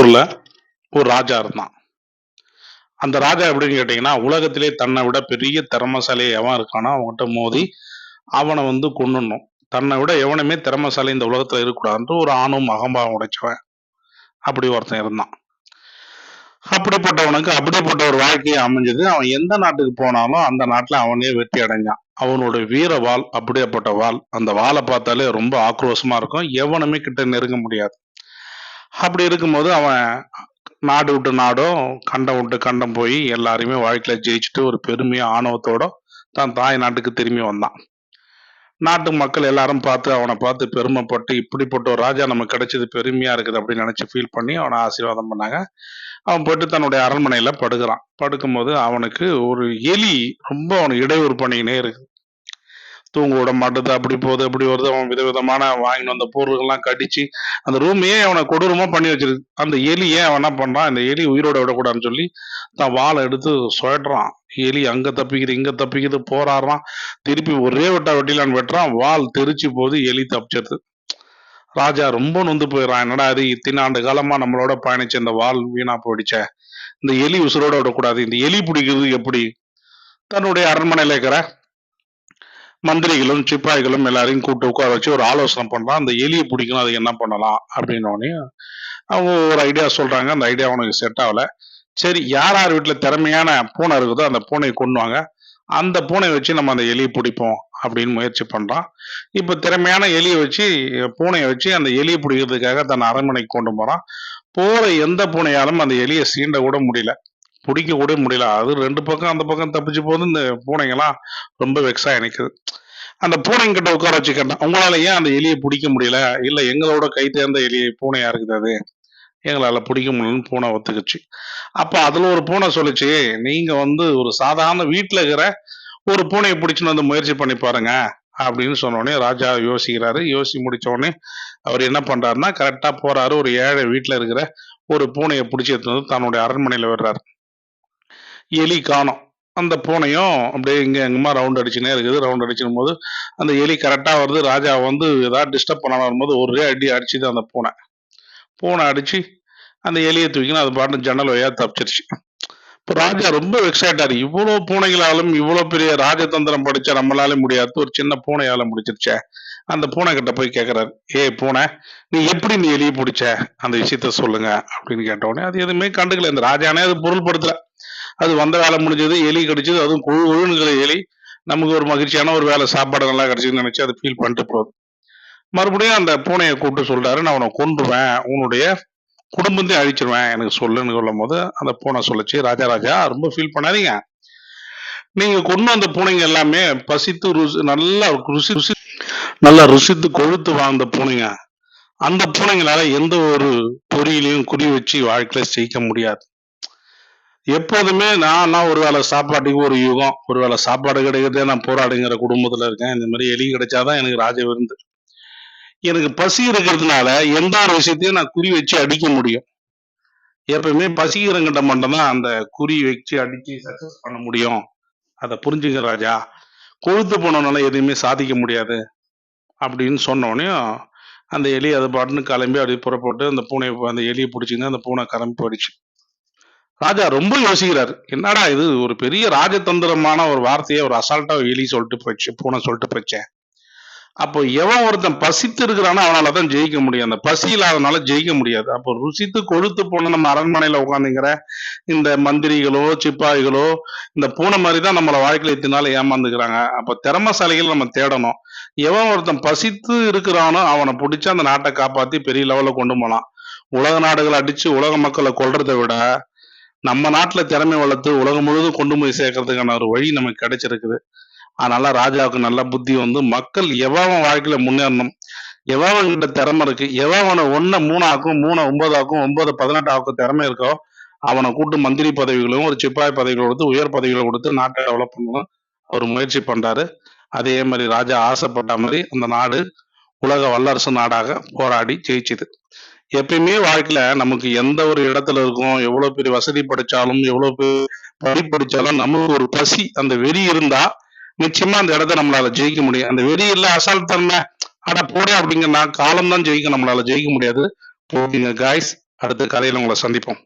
ஊர்ல ஒரு ராஜா இருந்தான். அந்த ராஜா எப்படின்னு கேட்டீங்கன்னா, உலகத்திலே தன்னை விட பெரிய திறமைசாலி எவன் இருக்கானோ அவன்கிட்ட மோதி அவனை கொன்னுடணும். தன்னை விட எவனுமே திறமைசாலி இந்த உலகத்துல இருக்கக்கூடாதுன்ட்டு ஒரு ஆணும் அகம்பாவம் உடைச்சவன். அப்படி ஒருத்தன் இருந்தான். அப்படிப்பட்டவனுக்கு அப்படிப்பட்ட ஒரு வாழ்க்கையை அமைஞ்சது. அவன் எந்த நாட்டுக்கு போனாலும் அந்த நாட்டுல அவனே வெற்றி அடைஞ்சான். அவனோட வீர வாள் அப்படியேப்பட்ட வாள். அந்த வாளை பார்த்தாலே ரொம்ப ஆக்ரோஷமா இருக்கும். எவனுமே கிட்ட நெருங்க முடியாது. அப்படி இருக்கும்போது அவன் நாடு விட்டு நாடும், கண்டம் விட்டு கண்டம் போய் எல்லாரையுமே வாழ்க்கையில ஜெயிச்சுட்டு ஒரு பெருமையா ஆணவத்தோட தன் தாய் நாட்டுக்கு திரும்பி வந்தான். நாட்டு மக்கள் எல்லாரும் பார்த்து அவனை பார்த்து பெருமைப்பட்டு, இப்படிப்பட்ட ஒரு ராஜா நமக்கு கிடைச்சது பெருமையா இருக்குது அப்படின்னு நினைச்சு ஃபீல் பண்ணி அவனை ஆசீர்வாதம் பண்ணாங்க. அவன் போயிட்டு தன்னுடைய அரண்மனையில படுக்கிறான். படுக்கும்போது அவனுக்கு ஒரு எலி ரொம்ப அவனுக்கு இடையூறு பண்ணிக்கினே இருக்கு. தூங்க விட மாட்டுது, அப்படி போகுது, அப்படி வருது. அவன் விதவிதமான வாங்கிட்டு வந்த பொருள்கள்லாம் கடிச்சு அந்த ரூமையே அவனை கொடூரமா பண்ணி வச்சிருக்கு. அந்த எலி ஏன் அவன் என்ன பண்றான், இந்த எலி உயிரோட விடக்கூடாதுன்னு சொல்லி தான் வாளை எடுத்து சுழட்டுறான். எலி அங்க தப்பிக்குது, இங்க தப்பிக்குது, போராடுறான். திருப்பி ஒரே வெட்டிலான்னு வெட்டுறான். வால் தெரிச்சு போது, எலி தப்பிச்சிருது. ராஜா ரொம்ப நொந்து போயிடறான். என்னடா இது, இத்தனை ஆண்டு காலமா நம்மளோட பயணிச்ச இந்த வால் வீணா போயிடுச்சே, இந்த எலி உசுரோட விடக்கூடாது, இந்த எலி பிடிக்கிறது எப்படி? தன்னுடைய அரண்மனையில இருக்கிற மந்திரிகளும் சிப்பாய்களும் எல்லாரையும் கூப்பிட்டு உட்கார வச்சு ஒரு ஆலோசனை பண்றான். அந்த எலியை பிடிக்கணும், அதுக்கு என்ன பண்ணலாம் அப்படின்னோடனே அவங்க ஒரு ஐடியா சொல்றாங்க. அந்த ஐடியா அவனுக்கு செட் ஆகல. சரி, யார் யார் வீட்டுல திறமையான பூனை இருக்குதோ அந்த பூனையை கொண்டுவாங்க, அந்த பூனை வச்சு நம்ம அந்த எலியை பிடிப்போம் அப்படின்னு முயற்சி பண்றான். இப்ப திறமையான எலியை வச்சு, பூனையை வச்சு அந்த எலியை பிடிக்கிறதுக்காக தன் அரண்மனைக்கு கொண்டு போறான். போற எந்த பூனையாலும் அந்த எலியை சீண்ட கூட முடியல, பிடிக்க கூட முடியல. அது ரெண்டு பக்கம் அந்த பக்கம் தப்பிச்சு போது இந்த பூனைங்கெல்லாம் ரொம்ப வெக்ஸா நிக்குது. அந்த பூனைங்கிட்ட உட்கார வச்சு கேட்டான், உங்களால ஏன் அந்த எலியை பிடிக்க முடியல? இல்ல, எங்களோட கை தேர்ந்த பூனையா இருக்குது அது, எங்களால பிடிக்க முடியலன்னு பூனை ஒத்துக்குச்சு. அப்ப அதுல ஒரு பூனை சொல்லுச்சு, நீங்க ஒரு சாதாரண வீட்டுல இருக்கிற ஒரு பூனையை பிடிச்சுன்னு முயற்சி பண்ணி பாருங்க அப்படின்னு சொன்னோடனே ராஜா யோசிக்கிறாரு. யோசிச்சு முடிச்ச உடனே அவர் என்ன பண்றாருன்னா, கரெக்டா போறாரு. ஒரு ஏழை வீட்டுல இருக்கிற ஒரு பூனையை பிடிச்சி எடுத்து தன்னுடைய அரண்மனையில விடுறாரு. எலி காணோம். அந்த பூனையும் அப்படியே இங்க எங்கம்மா ரவுண்ட் அடிச்சுனே இருக்குது. ரவுண்ட் அடிச்சும் போது அந்த எலி கரெக்டா வருது. ராஜா ஏதாவது டிஸ்டர்ப் பண்ண வரும்போது ஒரே அடி அடிச்சுது அந்த பூனை. பூனை அடிச்சு அந்த எலியை தூக்கின்னு அது பாட்டு ஜன்னல் வழியா தப்பிச்சிருச்சு. இப்போ ராஜா ரொம்ப எக்ஸைட்டாரு. இவ்வளவு பூனைகளாலும் இவ்வளவு பெரிய ராஜதந்திரம் படிச்சா நம்மளால முடியாது, ஒரு சின்ன பூனையால முடிச்சிருச்சே. அந்த பூனை கிட்ட போய் கேட்கிறாரு, பூனை, நீ எப்படி நீ எலியை பிடிச்ச, அந்த விஷயத்த சொல்லுங்க அப்படின்னு கேட்ட உடனே அது எதுவுமே கண்டுக்கல. இந்த ராஜானே அது பொருள்படுத்தல. அது வந்த வேலை முடிஞ்சது, எலி கிடைச்சது, அதுவும் கொழுங்கிற எலி. நமக்கு ஒரு மகிழ்ச்சியான ஒரு வேலை, சாப்பாடு நல்லா கிடைச்சதுன்னு நினைச்சு அது ஃபீல் பண்ணிட்டு போகுது. மறுபடியும் அந்த பூனையை கூப்பிட்டு சொல்றாரு, நான் உன்னை கொன்றுவேன், உன்னுடைய குடும்பத்தையும் அழிச்சிருவேன், எனக்கு சொல்லுன்னு சொல்லும் போது அந்த பூனை சொல்லுச்சு, ராஜா ராஜா ரொம்ப ஃபீல் பண்ணாதீங்க, நீங்க கொண்டு வந்த பூனைங்க எல்லாமே பசித்து நல்லா ருசித்து கொழுத்து வாழ்ந்த பூனைங்க. அந்த பூனைங்களால எந்த ஒரு பொறியிலையும் குறி வச்சு வாழ்க்கையில ஜெயிக்க முடியாது. எப்போதுமே நான் ஒரு வேளை சாப்பாட்டுக்கு ஒரு யுகம், ஒரு வேளை சாப்பாடு கிடைக்கிறதே நான் போராடுங்கிற குடும்பத்துல இருக்கேன். இந்த மாதிரி எலி கிடைச்சாதான் எனக்கு ராஜ விருந்து. எனக்கு பசி இருக்கிறதுனால எந்த ஒரு விஷயத்தையும் நான் குறி வச்சு அடிக்க முடியும். எப்பவுமே பசிக்கிறங்கிட்ட மட்டும்தான் அந்த குறி வச்சு அடிச்சு சக்சஸ் பண்ண முடியும். அதை புரிஞ்சுங்க ராஜா. கொழுத்து போனவனால எதுவுமே சாதிக்க முடியாது அப்படின்னு சொன்னோடனே அந்த எலி அது பாட்டுன்னு கிளம்பி அப்படி புறப்பட்டு அந்த அந்த எலியை பிடிச்சிங்க. அந்த பூனை கிளம்பி போயிடுச்சு. ராஜா ரொம்ப யோசிக்கிறாரு, என்னடா இது ஒரு பெரிய ராஜதந்திரமான ஒரு வார்த்தையை ஒரு அசால்ட்டா எலி சொல்லிட்டு போயிடுச்சு, பூனை சொல்லிட்டு போயிடுச்சேன். அப்போ எவன் ஒருத்தன் பசித்து இருக்கிறானோ அவனாலதான் ஜெயிக்க முடியும், அந்த பசி இல்லாதனால ஜெயிக்க முடியாது. அப்போ ருசித்து கொழுத்து போன நம்ம அரண்மனையில உட்காந்துங்கிற இந்த மந்திரிகளோ சிப்பாய்களோ இந்த பூனை மாதிரிதான் நம்மள வாழ்க்கையில இத்தனால ஏமாந்துக்கிறாங்க. அப்ப திறமசாலிகள் நம்ம தேடணும். எவன் ஒருத்தன் பசித்து இருக்கிறானோ அவனை பிடிச்சி அந்த நாட்டை காப்பாத்தி பெரிய லெவல்ல கொண்டு போனான். உலக நாடுகளை அடிச்சு உலக மக்களை கொல்றதை விட நம்ம நாட்டுல திறமை வளர்த்து உலகம் முழுவதும் கொண்டு போய் சேர்க்கறதுக்கான ஒரு வழி நமக்கு கிடைச்சிருக்குது. அதனால ராஜாவுக்கு நல்ல புத்தி மக்கள் எவன் வாழ்க்கையில முன்னேறணும், எவன் கிட்ட திறமை இருக்கு, எவன் ஒன்ன 3 ஆக்கும், 3 9 ஆக்கும், 9 18 ஆக்கும் திறமை இருக்கோ அவனை கூட்டு மந்திரி பதவிகளும் ஒரு சிப்பாய் பதவிகளை கொடுத்து உயர் பதவிகளை கொடுத்து நாட்டை டெவலப் பண்ணணும் அவர் முயற்சி பண்றாரு. அதே மாதிரி ராஜா ஆசைப்பட்ட மாதிரி அந்த நாடு உலக வல்லரசு நாடாக போராடி ஜெயிச்சுது. எப்பயுமே வாழ்க்கையில நமக்கு எந்த ஒரு இடத்துல இருக்கும், எவ்வளவு பெரிய வசதி படிச்சாலும் எவ்வளவு படிச்சாலும் நமக்கு ஒரு பசி, அந்த வெறி இருந்தா நிச்சயமா அந்த இடத்த நம்மளால ஜெயிக்க முடியும். அந்த வெறி இல்ல, அசால்ட் தன்மை, அட போடா அப்படிங்கிற காலம் தான் ஜெயிக்க, நம்மளால ஜெயிக்க முடியாது. போடுங்க காய்ஸ். அடுத்த கதையில உங்களை சந்திப்போம்.